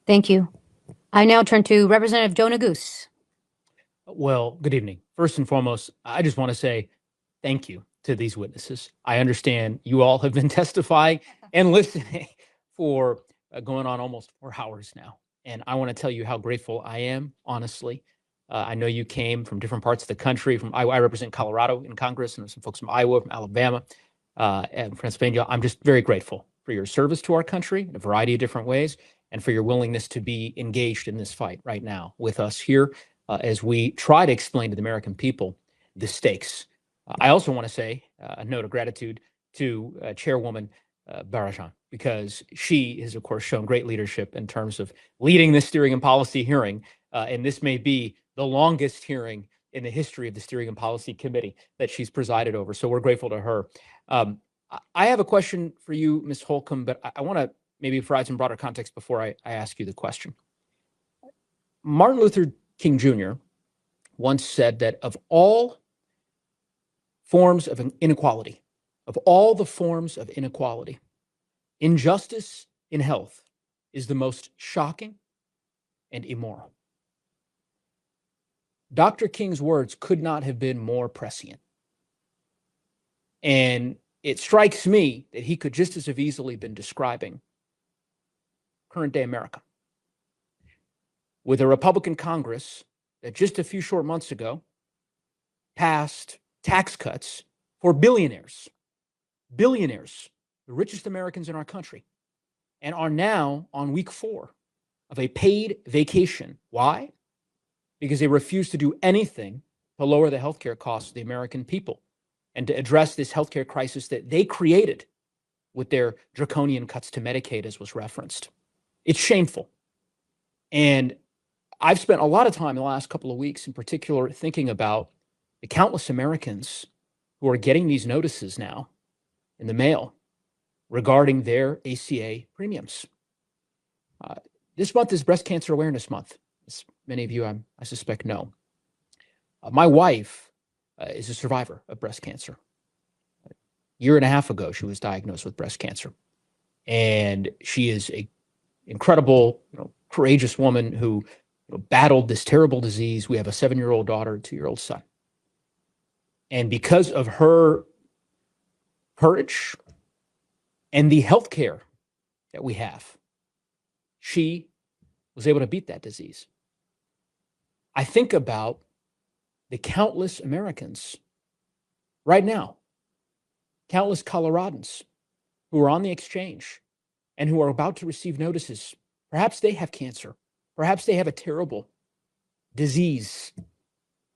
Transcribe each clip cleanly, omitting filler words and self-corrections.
Thank you. I now turn to Representative Joe Neguse. Well, good evening. First and foremost, I just want to say thank you to these witnesses. I understand you all have been testifying and listening for going on almost 4 hours now. And I want to tell you how grateful I am, honestly. I know you came from different parts of the country. I represent Colorado in Congress, and there's some folks from Iowa, from Alabama, and Pennsylvania. I'm just very grateful for your service to our country in a variety of different ways, and for your willingness to be engaged in this fight right now with us here as we try to explain to the American people the stakes. I also want to say a note of gratitude to Chairwoman Barajan, because she has, of course, shown great leadership in terms of leading this steering and policy hearing. And this may be the longest hearing in the history of the Steering and Policy Committee that she's presided over. So we're grateful to her. I have a question for you, Ms. Holcomb, but I want to maybe provide some broader context before I ask you the question. Martin Luther King Jr. once said that of all forms of inequality, injustice in health is the most shocking and immoral. Dr. King's words could not have been more prescient. And it strikes me that he could just as have easily been describing current day America, with a Republican Congress that just a few short months ago passed tax cuts for billionaires, the richest Americans in our country, and are now on week 4 of a paid vacation. Why? Because they refuse to do anything to lower the healthcare costs of the American people and to address this healthcare crisis that they created with their draconian cuts to Medicaid, as was referenced. It's shameful. And I've spent a lot of time in the last couple of weeks, in particular, thinking about the countless Americans who are getting these notices now in the mail regarding their ACA premiums. This month is Breast Cancer Awareness Month, as many of you, I suspect, know. My wife is a survivor of breast cancer. A year and a half ago, she was diagnosed with breast cancer. And she is an incredible, courageous woman who battled this terrible disease. We have a 7-year-old daughter, a 2-year-old son. And because of her courage and the health care that we have, she was able to beat that disease. I think about the countless Americans right now, countless Coloradans who are on the exchange and who are about to receive notices. Perhaps they have cancer. Perhaps they have a terrible disease,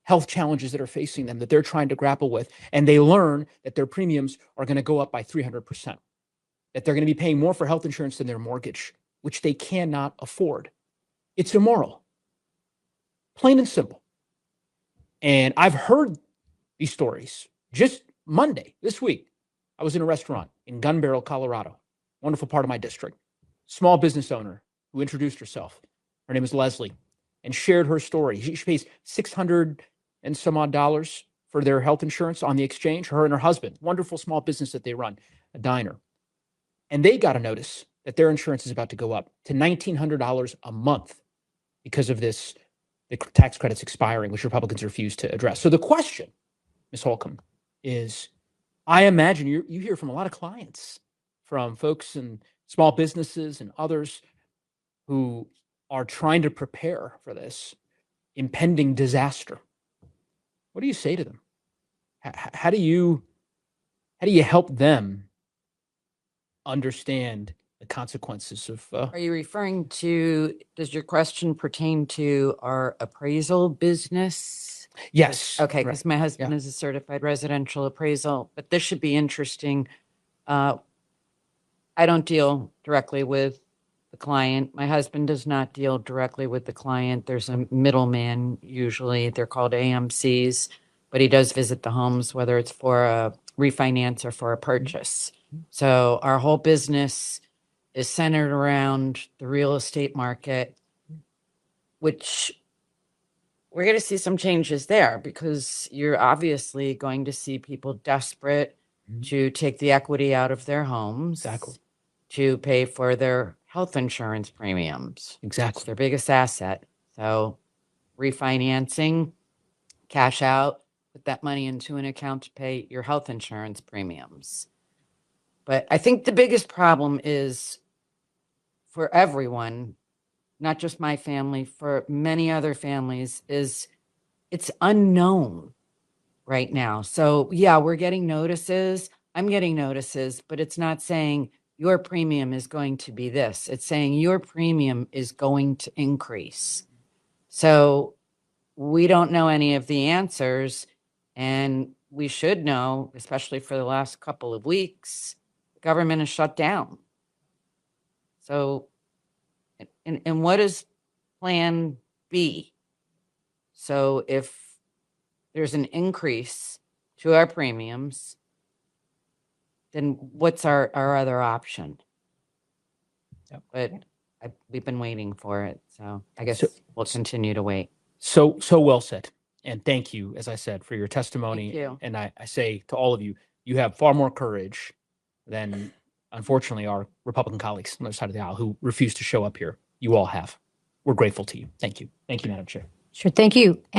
health challenges that are facing them that they're trying to grapple with. And they learn that their premiums are going to go up by 300%, that they're going to be paying more for health insurance than their mortgage, which they cannot afford. It's immoral, plain and simple. And I've heard these stories. Just Monday, this week, I was in a restaurant in Gun Barrel, Colorado, wonderful part of my district. Small business owner who introduced herself. Her name is Leslie, and shared her story. She pays $600 and some odd dollars for their health insurance on the exchange, her and her husband. Wonderful small business that they run, a diner. And they got a notice that their insurance is about to go up to $1,900 a month because of this, the tax credits expiring, which Republicans refuse to address. So the question, Ms. Holcomb, is I imagine you hear from a lot of clients, from folks in small businesses and others who are trying to prepare for this impending disaster. What do you say to them? How do you help them understand the consequences of? Are you referring to? Does your question pertain to our appraisal business? Yes. Okay, because my husband is a certified residential appraisal, but this should be interesting. I don't deal directly with the client. My husband does not deal directly with the client. There's a middleman, usually. They're called AMCs, but he does visit the homes, whether it's for a refinance or for a purchase. So our whole business is centered around the real estate market, which we're going to see some changes there because you're obviously going to see people desperate to take the equity out of their homes, to pay for their health insurance premiums. Exactly. It's their biggest asset. So refinancing, cash out, put that money into an account to pay your health insurance premiums. But I think the biggest problem is for everyone, not just my family, for many other families, is it's unknown right now. So yeah, we're getting notices. I'm getting notices, but it's not saying your premium is going to be this. It's saying your premium is going to increase. So we don't know any of the answers, and we should know, especially for the last couple of weeks, the government is shut down. So, and what is plan B? So if there's an increase to our premiums, then what's our other option? Yep. But we've been waiting for it. So I guess So- we'll continue to wait. So well said. And thank you, as I said, for your testimony. Thank you. And I say to all of you, you have far more courage than, unfortunately, our Republican colleagues on the other side of the aisle who refuse to show up here. You all have. We're grateful to you. Thank you. Thank you, Madam Chair. Sure, thank you.